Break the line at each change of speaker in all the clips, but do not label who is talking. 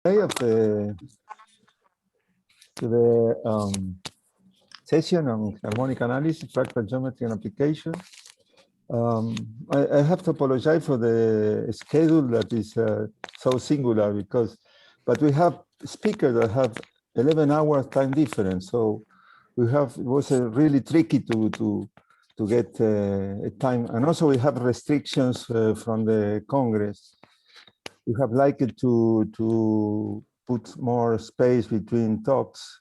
Day of the session on harmonic analysis, fractal geometry and application. I have to apologize for the schedule that is so singular but we have speakers that have 11 hours time difference, so it was really tricky to get a time, and also we have restrictions from the Congress. We have liked to put more space between talks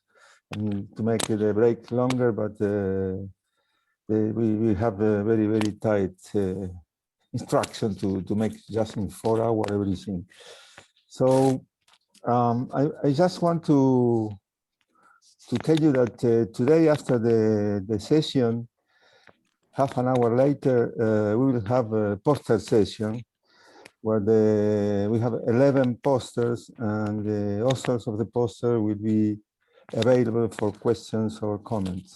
and to make the break longer, but we have a very, very tight instruction to make just in 4 hours everything. So I just want to tell you that today, after the session, half an hour later, we will have a poster session where we have 11 posters, and the authors of the poster will be available for questions or comments.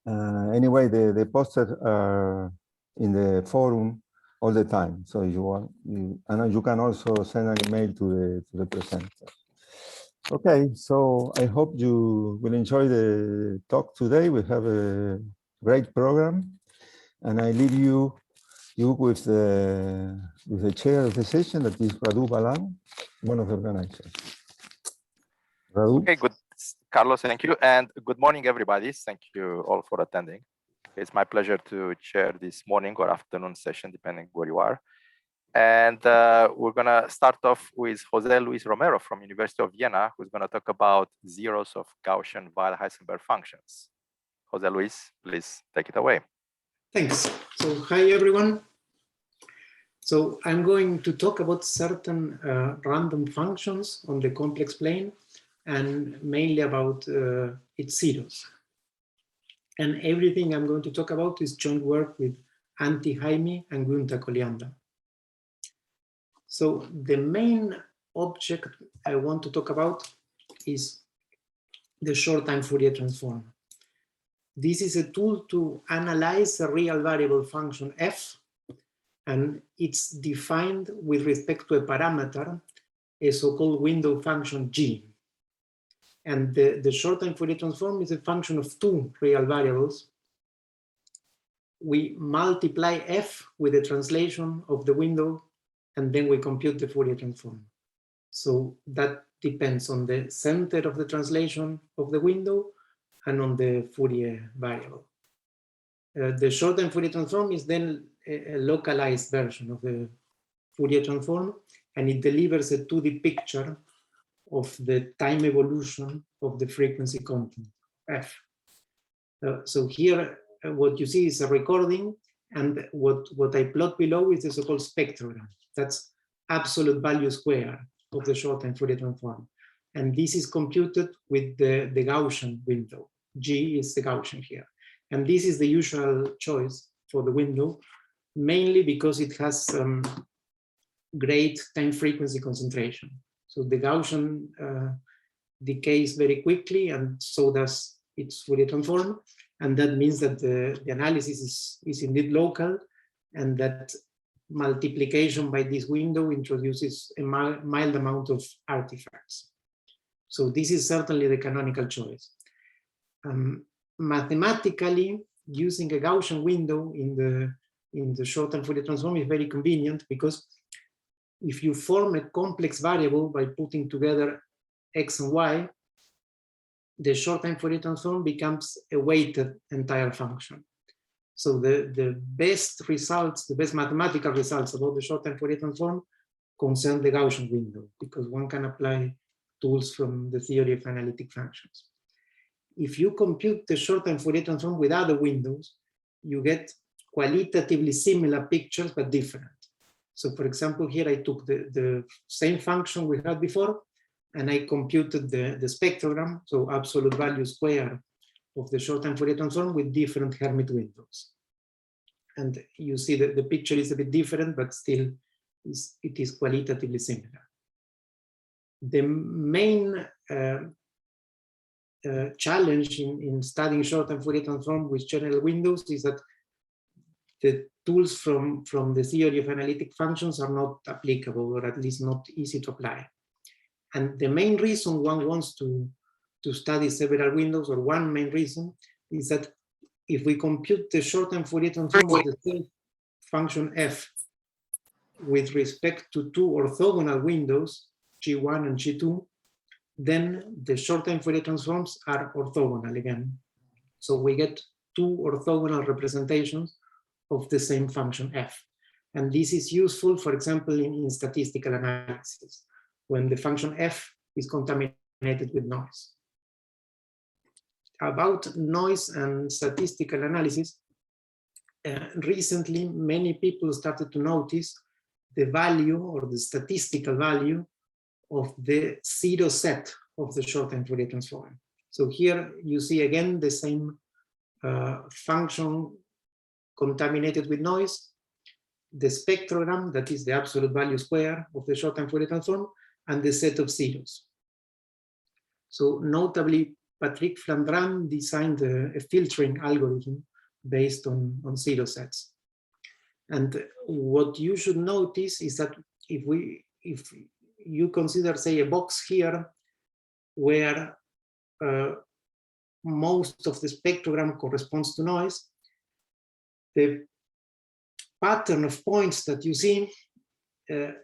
Anyway, the posters are in the forum all the time, so and you can also send an email to the presenter. Okay, so I hope you will enjoy the talk today. We have a great program, and I leave you with the chair of the session, that is Radu Balan, one of the organizers. Radu.
Okay, good, Carlos, thank you. And good morning, everybody. Thank you all for attending. It's my pleasure to chair this morning or afternoon session, depending where you are. And we're gonna start off with José Luis Romero from University of Vienna, who's gonna talk about zeros of Gaussian Weyl-Heisenberg functions. José Luis, please take it away.
Thanks. So hi, everyone. So I'm going to talk about certain random functions on the complex plane, and mainly about its zeros. And everything I'm going to talk about is joint work with Antti Haimi and Gunther Colliander. So the main object I want to talk about is the short-time Fourier transform. This is a tool to analyze a real variable function f, and it's defined with respect to a parameter, a so-called window function g. And the short-time Fourier transform is a function of two real variables. We multiply f with the translation of the window, and then we compute the Fourier transform. So that depends on the center of the translation of the window and on the Fourier variable. The short-time Fourier transform is then a localized version of the Fourier transform, and it delivers a 2D picture of the time evolution of the frequency content, f. So here, what you see is a recording, and what I plot below is the so-called spectrogram. That's absolute value square of the short-time Fourier transform. And this is computed with the Gaussian window. G is the Gaussian here. And this is the usual choice for the window, mainly because it has great time frequency concentration. So the Gaussian decays very quickly, and so does its Fourier transform. And that means that the analysis is indeed local, and that multiplication by this window introduces a mild amount of artifacts. So this is certainly the canonical choice. Mathematically, using a Gaussian window in the short-term Fourier transform is very convenient, because if you form a complex variable by putting together x and y, the short-time Fourier transform becomes a weighted entire function. So the best results, the best mathematical results about the short-time Fourier transform concern the Gaussian window, because one can apply tools from the theory of analytic functions. If you compute the short-time Fourier transform with other windows, you get qualitatively similar pictures, but different. So for example, here I took the same function we had before, and I computed the spectrogram, so absolute value square of the short-time Fourier transform with different Hermite windows. And you see that the picture is a bit different, but still it is qualitatively similar. The main challenge in studying short-time Fourier transform with general windows is that the tools from the theory of analytic functions are not applicable, or at least not easy to apply. And the main reason one wants to study several windows, or one main reason, is that if we compute the short-term Fourier transform of the same function f with respect to two orthogonal windows, G1 and G2, then the short-term Fourier transforms are orthogonal again. So we get two orthogonal representations of the same function f. And this is useful, for example, in statistical analysis, when the function f is contaminated with noise. About noise and statistical analysis, recently many people started to notice the value, or the statistical value, of the zero set of the short-term Fourier transform. So here you see again the same function contaminated with noise, the spectrogram, that is the absolute value square of the short-term Fourier transform, and the set of zeros. So notably, Patrick Flandrin designed a filtering algorithm based on zero sets. And what you should notice is that if you consider, say, a box here where most of the spectrogram corresponds to noise, the pattern of points that you see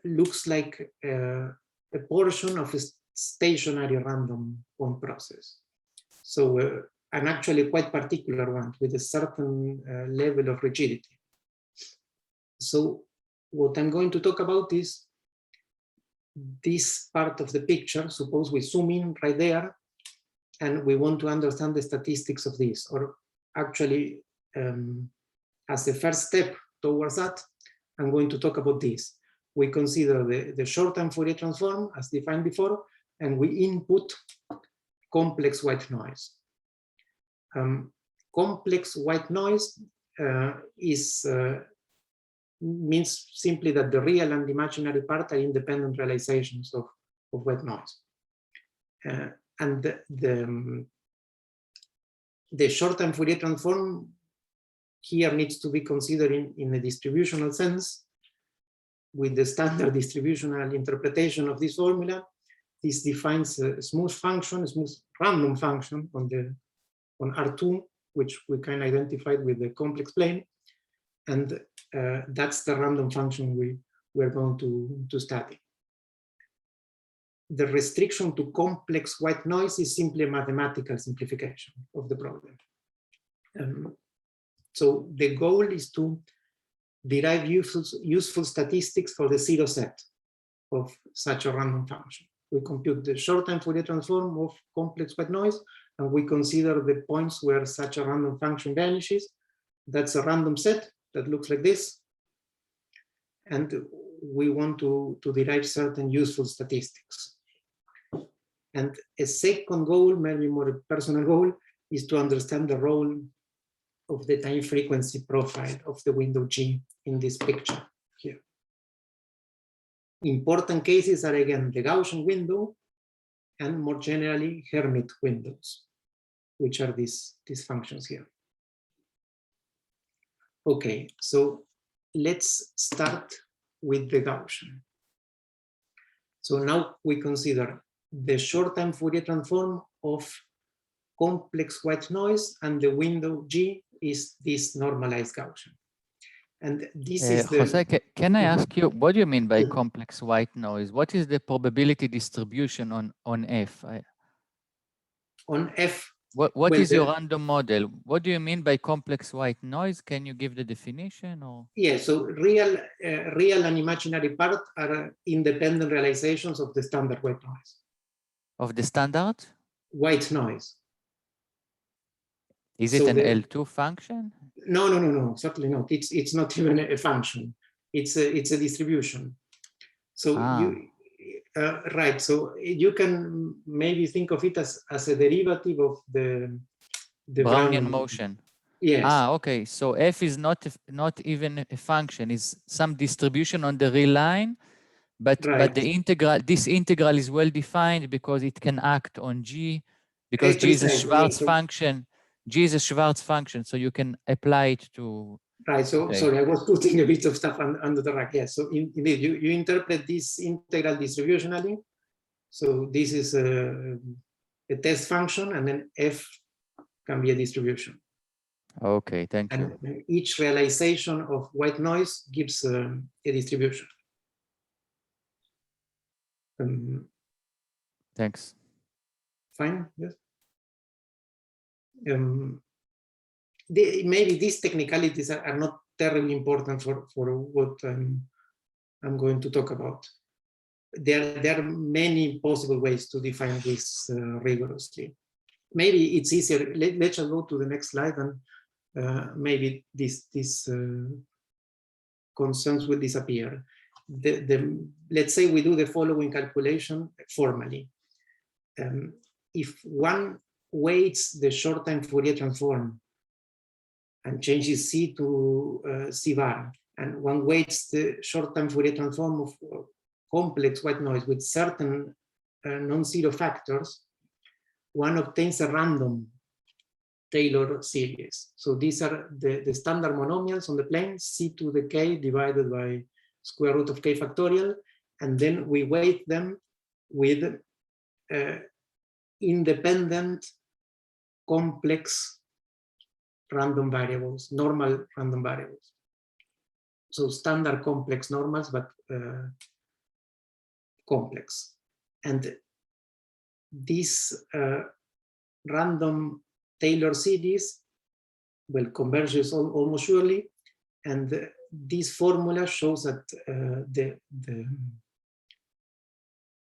looks like a portion of a stationary random point process. So an actually quite particular one with a certain level of rigidity. So what I'm going to talk about is this part of the picture. Suppose we zoom in right there and we want to understand the statistics of this, or actually as a first step towards that, I'm going to talk about this. We consider the short-term Fourier transform as defined before, and we input complex white noise. Complex white noise means simply that the real and imaginary part are independent realizations of white noise. And the short-term Fourier transform here needs to be considered in a distributional sense. With the standard distributional interpretation of this formula, this defines a smooth function, a smooth random function on R2, which we can identify with the complex plane. And that's the random function we're going to study. The restriction to complex white noise is simply a mathematical simplification of the problem. So the goal is to derive useful statistics for the zero set of such a random function. We compute the short-term Fourier transform of complex white noise, and we consider the points where such a random function vanishes. That's a random set that looks like this. And we want to derive certain useful statistics. And a second goal, maybe more a personal goal, is to understand the role of the time frequency profile of the window G in this picture here. Important cases are again the Gaussian window and more generally Hermite windows, which are these functions here. Okay, so let's start with the Gaussian. So now we consider the short-term Fourier transform of complex white noise, and the window G is this normalized Gaussian. And this is the...
Jose, can I ask you, what do you mean by complex white noise? What is the probability distribution on F?
On F.
What is your random model? What do you mean by complex white noise? Can you give the definition? Or?
Yeah, so real and imaginary part are independent realizations of the standard white noise.
Of the standard?
White noise.
Is it an L2 function?
No, certainly not. It's not even a function. It's a distribution. So right. So you can maybe think of it as a derivative of the
Brownian motion.
Yes.
Okay. So F is not even a function. It's some distribution on the real line, but the integral. This integral is well defined because it can act on G, because G is a Schwarz function. G is a Schwarz function, so you can apply it to...
Right, so sorry, I was putting a bit of stuff under the rug. Yes, so indeed, you interpret this integral distributionally, So this is a test function, and then f can be a distribution.
Okay, thank you.
And each realization of white noise gives a distribution.
Thanks.
Fine, yes. Maybe these technicalities are not terribly important for what I'm going to talk about. There are many possible ways to define this rigorously. Maybe it's easier. Let's go to the next slide, and maybe these concerns will disappear. Let's say we do the following calculation formally. If one weights the short-time Fourier transform and changes C to C bar, and one weights the short-time Fourier transform of complex white noise with certain non-zero factors, one obtains a random Taylor series. So these are the standard monomials on the plane, C to the k divided by square root of k factorial, and then we weight them with independent complex random variables, normal random variables. So standard complex normals, but complex. And this random Taylor series will converges almost surely, and this formula shows that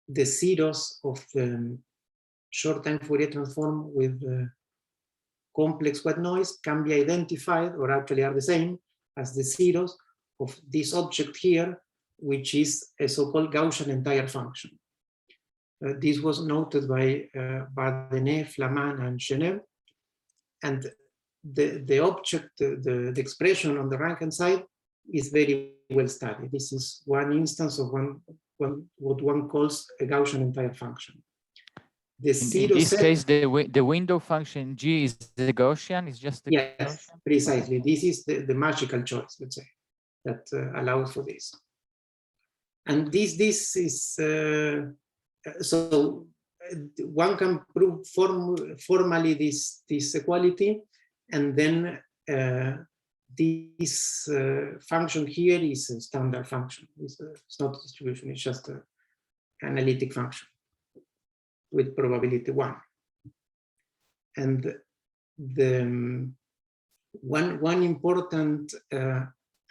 the zeros of the short-time Fourier transform with complex white noise can be identified, or actually are the same, as the zeros of this object here, which is a so-called Gaussian entire function. This was noted by Bardenay, Flaman, and Chenev. And the object, the expression on the right-hand side is very well studied. This is one instance of what one calls a Gaussian entire function. The
In this case, the window function G is the Gaussian, is just the
yes,
Gaussian?
precisely. This is the magical choice, let's say, that allows for this. And this is, so one can prove formally this equality, and then this function here is a standard function. It's not a distribution, it's just an analytic function with probability 1. And the one important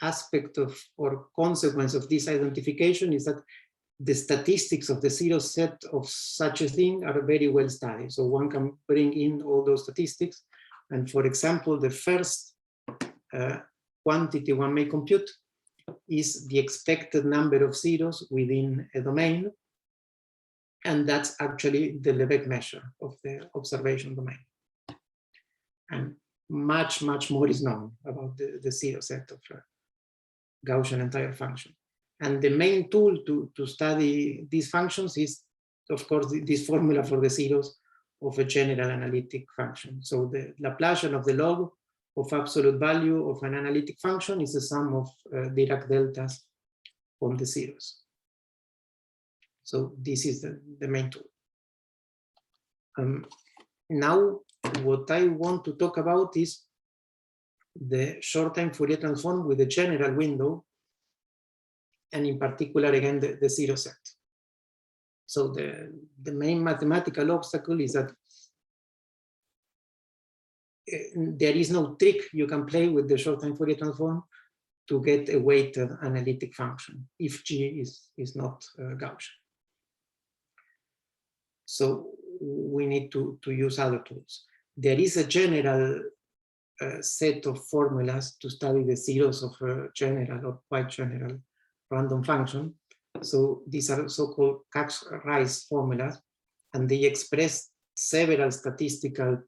aspect of, or consequence of this identification is that the statistics of the zero set of such a thing are very well studied. So one can bring in all those statistics. And for example, the first quantity one may compute is the expected number of zeros within a domain. And that's actually the Lebesgue measure of the observation domain. And much more is known about the zero set of Gaussian entire function. And the main tool to study these functions is, of course, this formula for the zeros of a general analytic function. So the Laplacian of the log of absolute value of an analytic function is the sum of Dirac deltas on the zeros. So this is the main tool. Now, what I want to talk about is the short-time Fourier transform with the general window, and in particular, again, the zero set. So the main mathematical obstacle is that there is no trick you can play with the short-time Fourier transform to get a weighted analytic function if G is not Gaussian. So we need to use other tools. There is a general set of formulas to study the zeros of a general or quite general random function. So these are so-called Cox-Rice formulas, and they express several statistical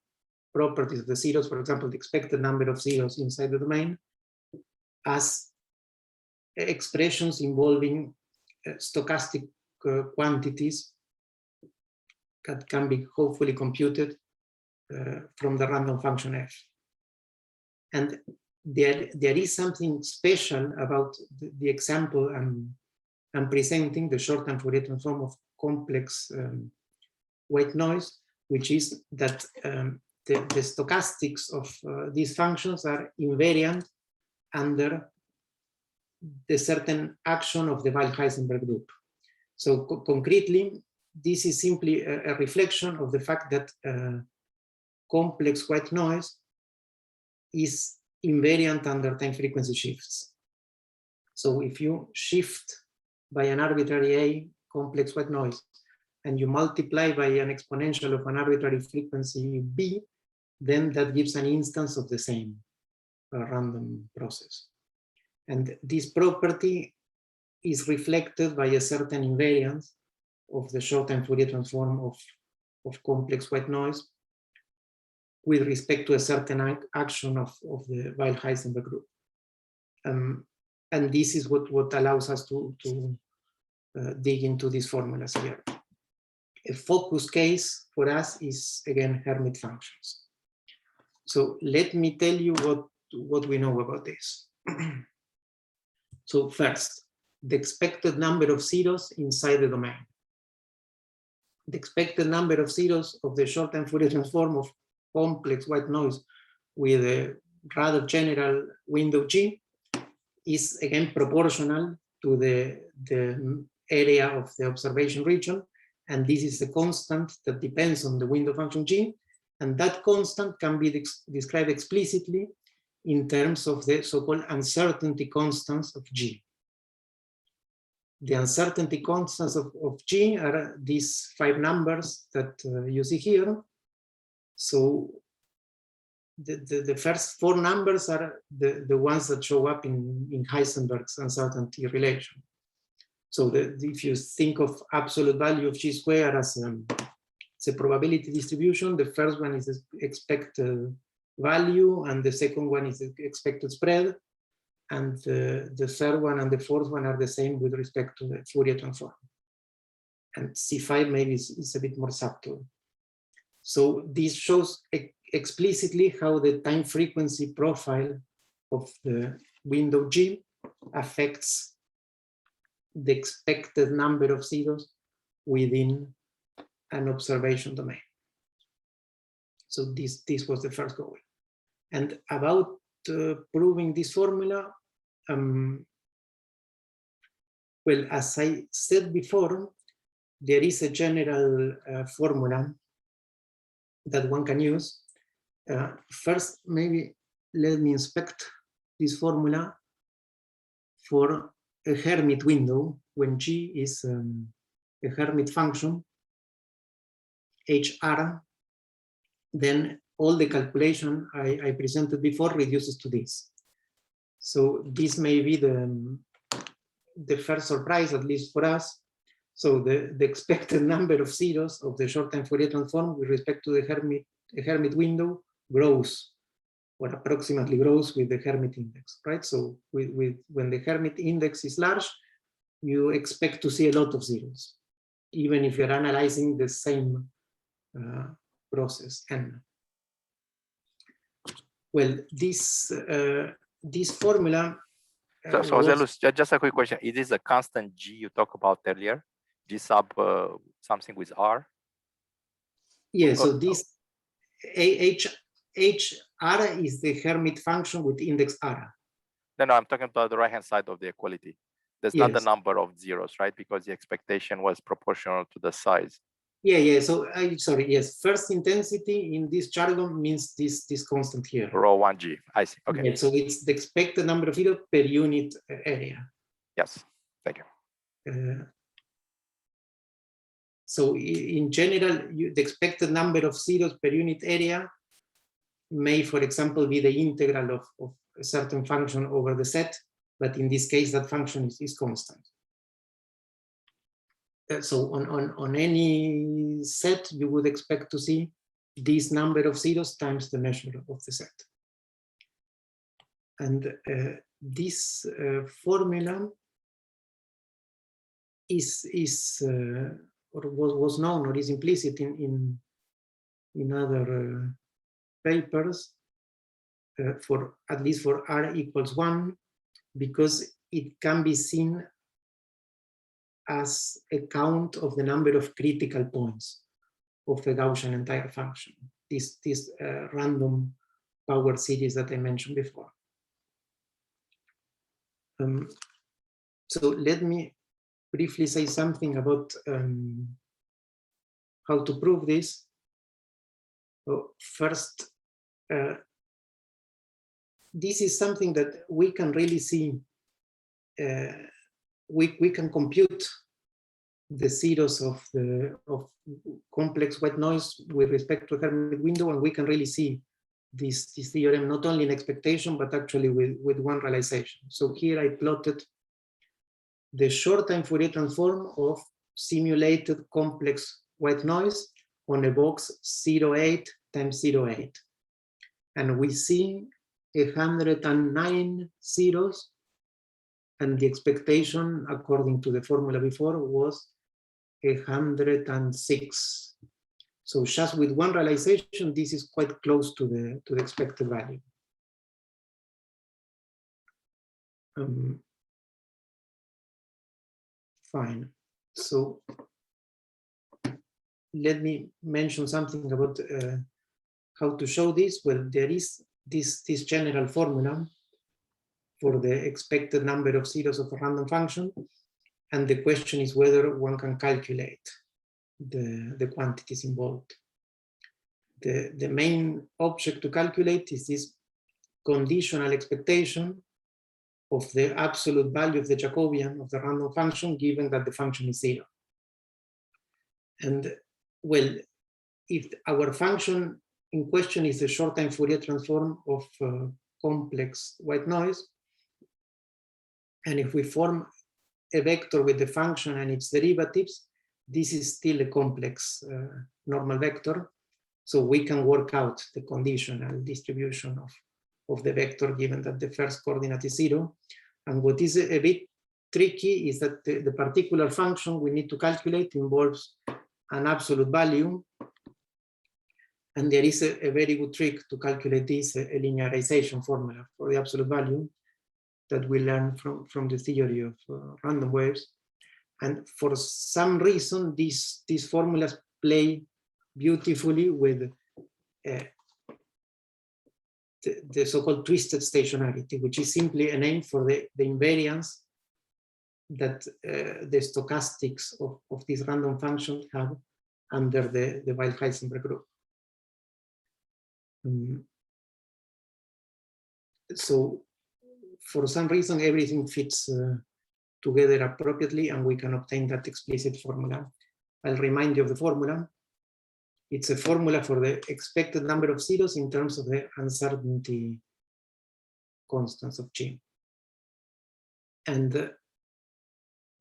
properties of the zeros, for example, the expected number of zeros inside the domain, as expressions involving stochastic quantities that can be hopefully computed from the random function f. And there is something special about the example I'm presenting, the short-time Fourier transform of complex white noise, which is that the stochastics of these functions are invariant under the certain action of the Weyl-Heisenberg group. So concretely, this is simply a reflection of the fact that complex white noise is invariant under time frequency shifts. So if you shift by an arbitrary A complex white noise, and you multiply by an exponential of an arbitrary frequency B, then that gives an instance of the same random process. And this property is reflected by a certain invariance of the short-time Fourier transform of complex white noise with respect to a certain action of the Weyl-Heisenberg group. And this is what allows us to dig into these formulas here. A focus case for us is, again, Hermite functions. So let me tell you what we know about this. So first, the expected number of zeros inside the domain. The expected number of zeros of the short-time Fourier transform of complex white noise with a rather general window G is again proportional to the area of the observation region. And this is a constant that depends on the window function G. And that constant can be described explicitly in terms of the so-called uncertainty constants of G. The uncertainty constants of G are these 5 numbers that you see here. So the first 4 numbers are the ones that show up in Heisenberg's uncertainty relation. So if you think of absolute value of G squared as a probability distribution, the first one is the expected value, and the second one is the expected spread, and the third one and the fourth one are the same with respect to the Fourier transform. And C5 maybe is a bit more subtle. So this shows explicitly how the time frequency profile of the window G affects the expected number of zeros within an observation domain. So this was the first goal. And about proving this formula, well, as I said before, there is a general formula that one can use. First, maybe let me inspect this formula for a Hermite window when G is a Hermite function, HR, then all the calculation I presented before reduces to this. So this may be the first surprise, at least for us. So the expected number of zeros of the short-time Fourier transform with respect to the Hermite window grows, or approximately grows, with the Hermite index, right? So when the Hermite index is large, you expect to see a lot of zeros, even if you're analyzing the same process n. Well, this formula.
So José, just a quick question: is this a constant G you talked about earlier? G sub something with R?
Yeah. So this HR is the Hermite function with index R.
No, I'm talking about the right-hand side of the equality. There's not the number of zeros, right? Because the expectation was proportional to the size.
Yeah. So sorry. Yes, first intensity in this jargon means this constant here.
Rho 1G. I see. Okay.
Yeah, so it's the expected number of zeros per unit area.
Yes. Thank you.
So in general, the expected number of zeros per unit area may, for example, be the integral of a certain function over the set, but in this case, that function is constant. So on any set, you would expect to see this number of zeros times the measure of the set. And this formula is or was known or is implicit in other papers for at least for R equals 1, because it can be seen as a count of the number of critical points of a Gaussian entire function, this random power series that I mentioned before. So let me briefly say something about how to prove this. So first, this is something that we can really see. We can compute the zeros of complex white noise with respect to a Hermite window, and we can really see this theorem not only in expectation but actually with one realization. So here I plotted the short-time Fourier transform of simulated complex white noise on a box 0.8 times 0.8, and we see 109 zeros, and the expectation according to the formula before was 106. So just with one realization, this is quite close to the expected value. Fine. So let me mention something about how to show this. Well, there is this general formula for the expected number of zeros of a random function, and the question is whether one can calculate the quantities involved. The main object to calculate is this conditional expectation of the absolute value of the Jacobian of the random function, given that the function is 0. And well, if our function in question is a short-time Fourier transform of complex white noise, and if we form a vector with the function and its derivatives, this is still a complex normal vector. So we can work out the conditional distribution of the vector given that the first coordinate is 0. And what is a bit tricky is that the particular function we need to calculate involves an absolute value. And there is a very good trick to calculate this, a linearization formula for the absolute value that we learned from the theory of random waves. And for some reason, these formulas play beautifully with the so-called twisted stationarity, which is simply a name for the invariance that the stochastics of this random function have under the Weyl-Heisenberg group. So for some reason, everything fits together appropriately, and we can obtain that explicit formula. I'll remind you of the formula. It's a formula for the expected number of zeros in terms of the uncertainty constants of G. And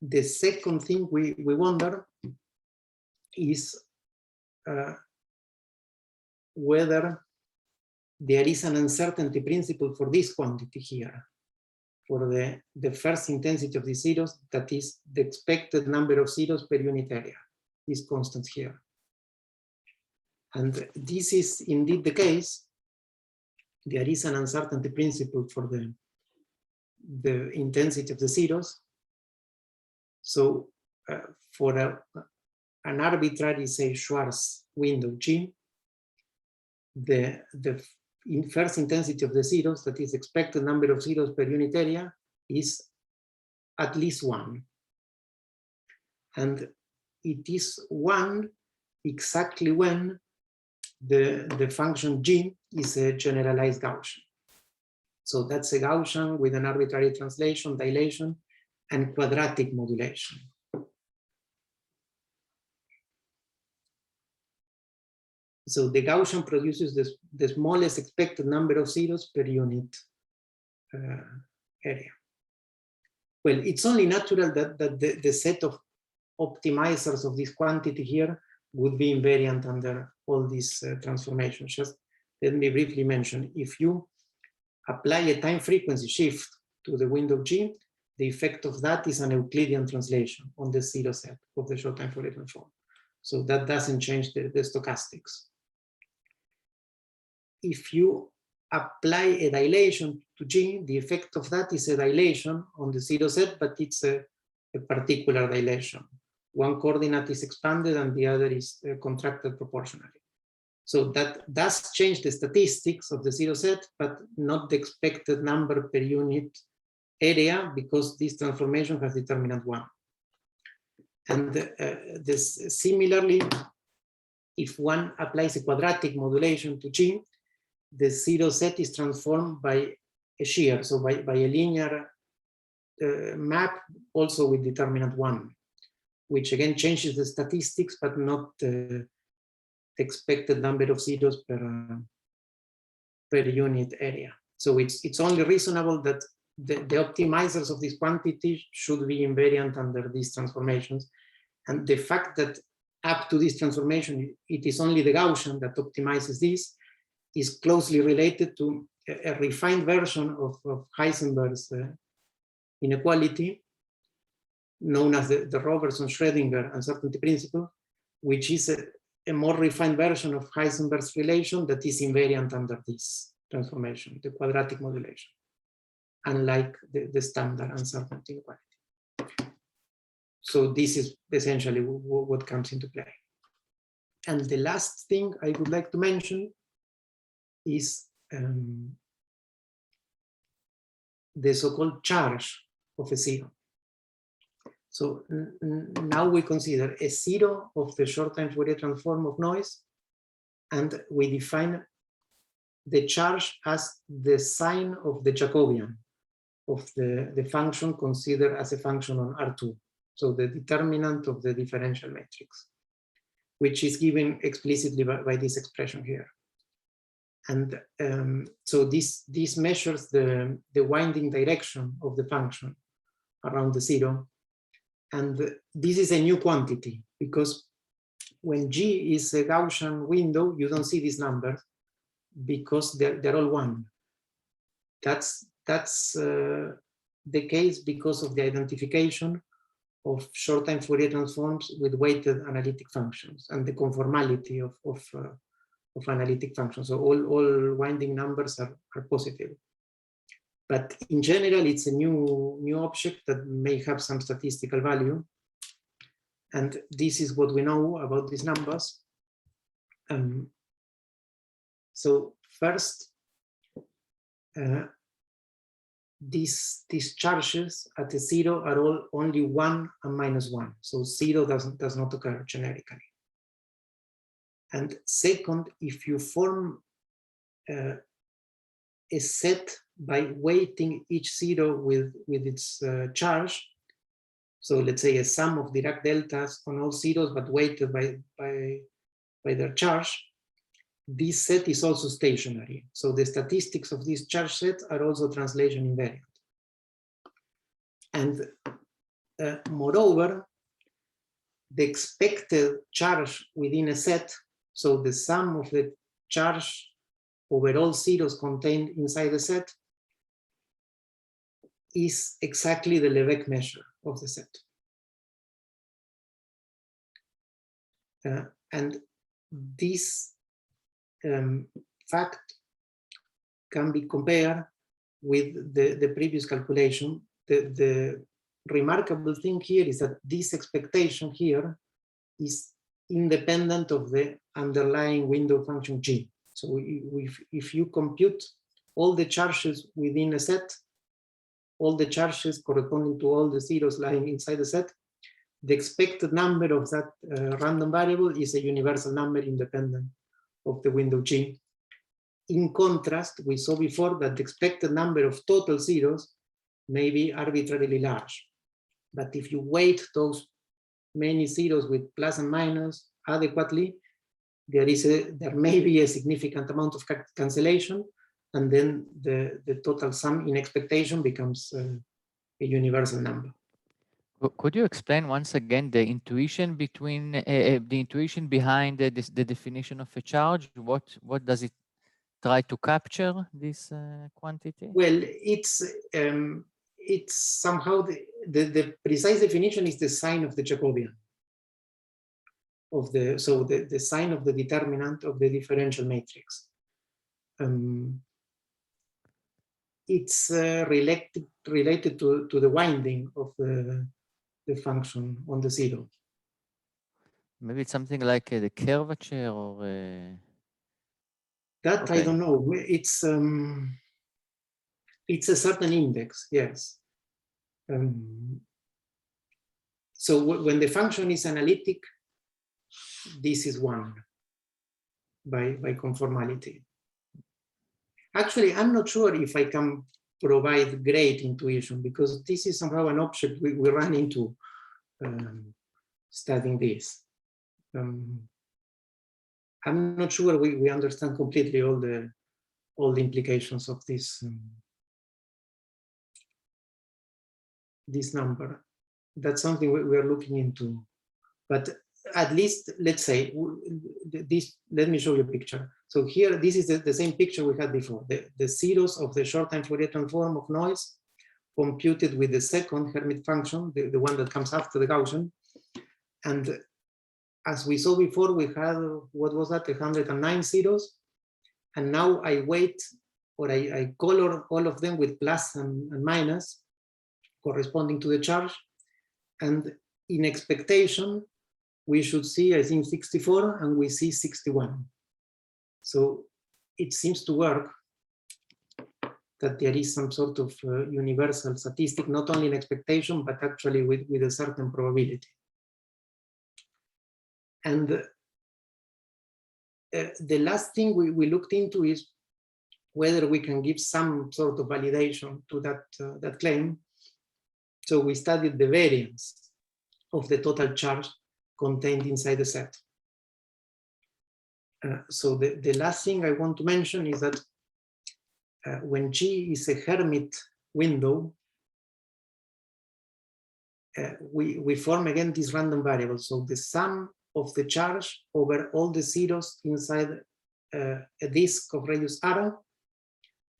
the second thing we wonder is whether there is an uncertainty principle for this quantity here, for the first intensity of the zeros, that is the expected number of zeros per unit area, these constants here. And this is indeed the case. There is an uncertainty principle for the intensity of the zeros. So for an arbitrary, say, Schwarz window G, the first intensity of the zeros, that is expected number of zeros per unit area, is at least 1. And it is 1 exactly when the function G is a generalized Gaussian. So that's a Gaussian with an arbitrary translation, dilation, and quadratic modulation. So the Gaussian produces the smallest expected number of zeros per unit area. Well, it's only natural that the set of optimizers of this quantity here would be invariant under all these transformations. Just let me briefly mention, if you apply a time frequency shift to the window G, the effect of that is an Euclidean translation on the zero set of the short time Fourier transform. So that doesn't change the stochastics. If you apply a dilation to G, the effect of that is a dilation on the zero set, but it's a a particular dilation. One coordinate is expanded and the other is contracted proportionally. So that does change the statistics of the zero set, but not the expected number per unit area, because this transformation has determinant 1. And similarly, if one applies a quadratic modulation to G, the zero set is transformed by a shear, so by a linear map, also with determinant 1, which again changes the statistics, but not the expected number of zeros per unit area. So it's only reasonable that the optimizers of this quantity should be invariant under these transformations. And the fact that up to this transformation, it is only the Gaussian that optimizes this is closely related to a refined version of Heisenberg's inequality, known as the Robertson-Schrödinger uncertainty principle, which is a more refined version of Heisenberg's relation that is invariant under this transformation, the quadratic modulation, unlike the standard uncertainty inequality. So this is essentially what comes into play. And the last thing I would like to mention is the so-called charge of a zero. So now we consider a zero of the short-time Fourier transform of noise, and we define the charge as the sign of the Jacobian of the function considered as a function on R2. So the determinant of the differential matrix, which is given explicitly by this expression here. And so this measures the winding direction of the function around the zero. And this is a new quantity, because when G is a Gaussian window, you don't see these numbers because they're all 1. That's the case because of the identification of short-time Fourier transforms with weighted analytic functions and the conformality of analytic functions. So all winding numbers are positive. But in general, it's a new object that may have some statistical value. And this is what we know about these numbers. So first, these charges at a zero are all only 1 and -1. So zero does not occur generically. And second, if you form a set by weighting each zero with its charge, so let's say a sum of Dirac deltas on all zeros but weighted by their charge, this set is also stationary. So the statistics of this charge set are also translation invariant. And moreover, the expected charge within a set, so the sum of the charge over all zeros contained inside the set, is exactly the Lebesgue measure of the set. And this fact can be compared with the previous calculation. The remarkable thing here is that this expectation here is independent of the underlying window function G. So if you compute all the charges within a set, all the charges corresponding to all the zeros lying inside the set, the expected number of that random variable is a universal number independent of the window G. In contrast, we saw before that the expected number of total zeros may be arbitrarily large. But if you weight those many zeros with plus and minus adequately, there may be a significant amount of cancellation, and then the total sum in expectation becomes a universal number.
Could you explain once again the intuition between the intuition behind the definition of a charge? What does it try to capture, this quantity?
Well, it's somehow the precise definition is the sign of the Jacobian of the sign of the determinant of the differential matrix. It's related to the winding of the function on the zero.
Maybe it's something like the curvature or.
That
Okay.
I don't know. It's a certain index, yes. So when the function is analytic, this is 1 by conformality. Actually, I'm not sure if I can provide great intuition, because this is somehow an object we run into studying this. I'm not sure we understand completely all the implications of this this number. That's something we are looking into. But at least, let's say, this. Let me show you a picture. So here, this is the same picture we had before. The zeros of the short-time Fourier transform of noise computed with the second Hermite function, the one that comes after the Gaussian. And as we saw before, we had, what was that, 109 zeros. And now I weight, or I color all of them with plus and minus, corresponding to the charge. And in expectation, we should see, I think, 64, and we see 61. So it seems to work that there is some sort of universal statistic, not only in expectation, but actually with a certain probability. And the last thing we looked into is whether we can give some sort of validation to that claim. So we studied the variance of the total charge contained inside the set. So the last thing I want to mention is that when G is a Hermite window, we form again this random variable. So the sum of the charge over all the zeros inside a disk of radius r,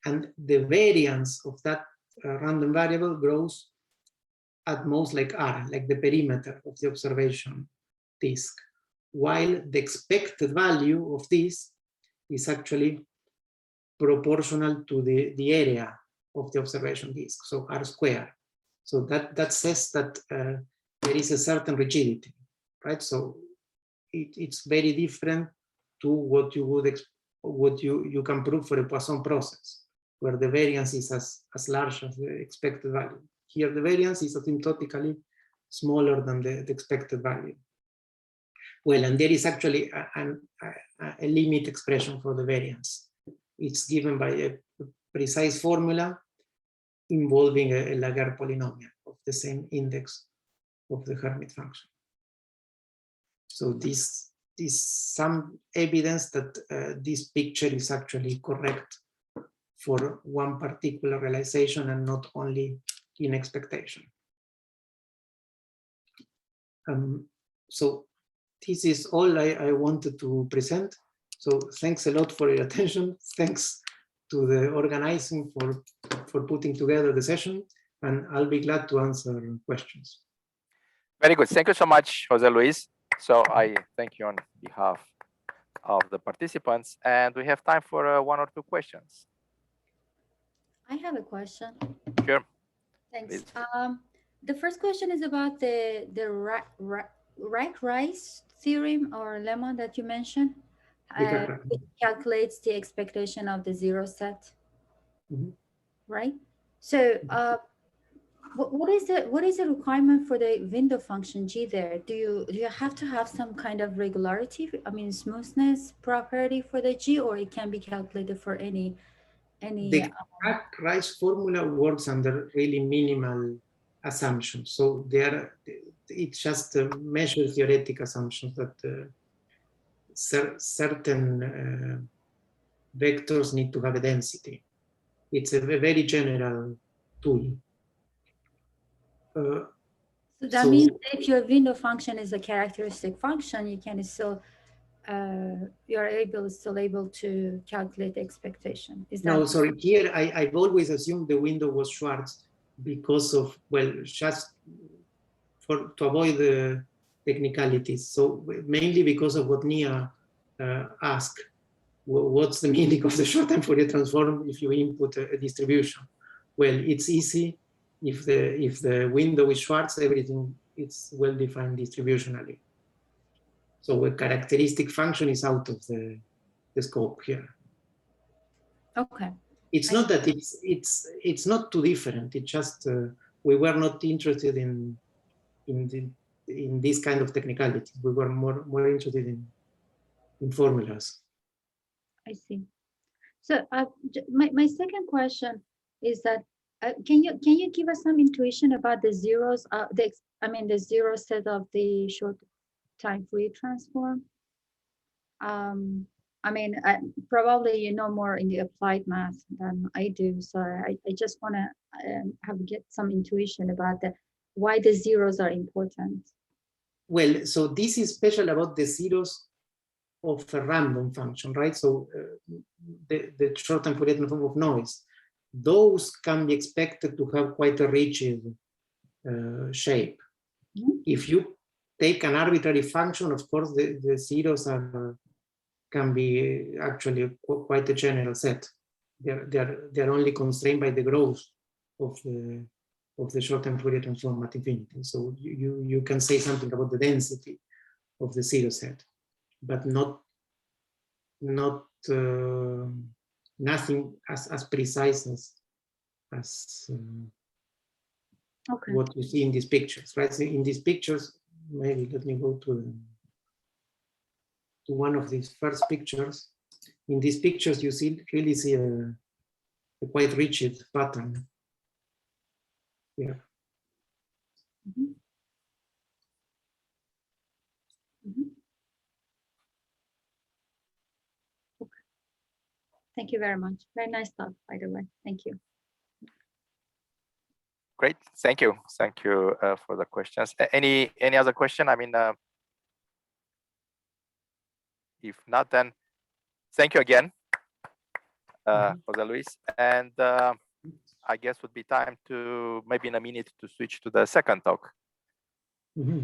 and the variance of that random variable grows at most like r, like the perimeter of the observation disk, while the expected value of this is actually proportional to the area of the observation disk, so r squared. So that says that there is a certain rigidity, right? So it's very different to what you can prove for a Poisson process, where the variance is as large as the expected value. Here, the variance is asymptotically smaller than the expected value. Well, and there is actually a limit expression for the variance. It's given by a precise formula involving a Laguerre polynomial of the same index of the Hermite function. So this some evidence that this picture is actually correct for one particular realization and not only in expectation. So this is all I wanted to present. So thanks a lot for your attention. Thanks to the organizing for putting together the session, and I'll be glad to answer questions.
Very good. Thank you so much, José Luis. So I thank you on behalf of the participants, and we have time for 1 or 2 questions.
I have a question.
Sure.
Thanks. The first question is about the Reich-Rice theorem or lemma that you mentioned. It calculates the expectation of the zero set, right? So what is the requirement for the window function G there? Do you have to have some kind of regularity, I mean smoothness property for the G, or it can be calculated for any
the Reich-Rice formula works under really minimal assumptions. So it just measures theoretic assumptions that certain vectors need to have a density. It's a very general tool.
So that means if your window function is a characteristic function, you can still you're still able to calculate the expectation. Is that
no? Sorry, here I've always assumed the window was Schwarz because of, well, just to avoid the technicalities. So mainly because of what Nia asked. What's the meaning of the short-time Fourier transform if you input a distribution? Well, it's easy. If the window is Schwarz, everything it's well-defined distributionally. So a characteristic function is out of the scope here.
Okay.
It's not that it's not too different. It's just we were not interested in this kind of technicality. We were more interested in formulas.
I see. So my second question is that can you give us some intuition about the zeros? The zero set of the short time Fourier transform. Probably you know more in the applied math than I do, so I just want to get some intuition about why the zeros are important.
Well, so this is special about the zeros of a random function, right? So the short-time Fourier transform of noise, those can be expected to have quite a rigid shape. Mm-hmm. If you take an arbitrary function, of course, the zeros can be actually quite a general set. They're only constrained by the growth of the short-time Fourier transform at infinity. So you can say something about the density of the zero set, but nothing as precise as
okay.
what you see in these pictures, right? So in these pictures, maybe let me go to one of these first pictures. In these pictures, you really see a quite rigid pattern. Yeah.
Mm-hmm. Mm-hmm. Okay. Thank you very much. Very nice talk, by the way. Thank you.
Great, thank you for the questions. Any other question? I mean, if not, then thank you again, José Luis. And I guess would be time to maybe in a minute to switch to the second talk.
Mm-hmm.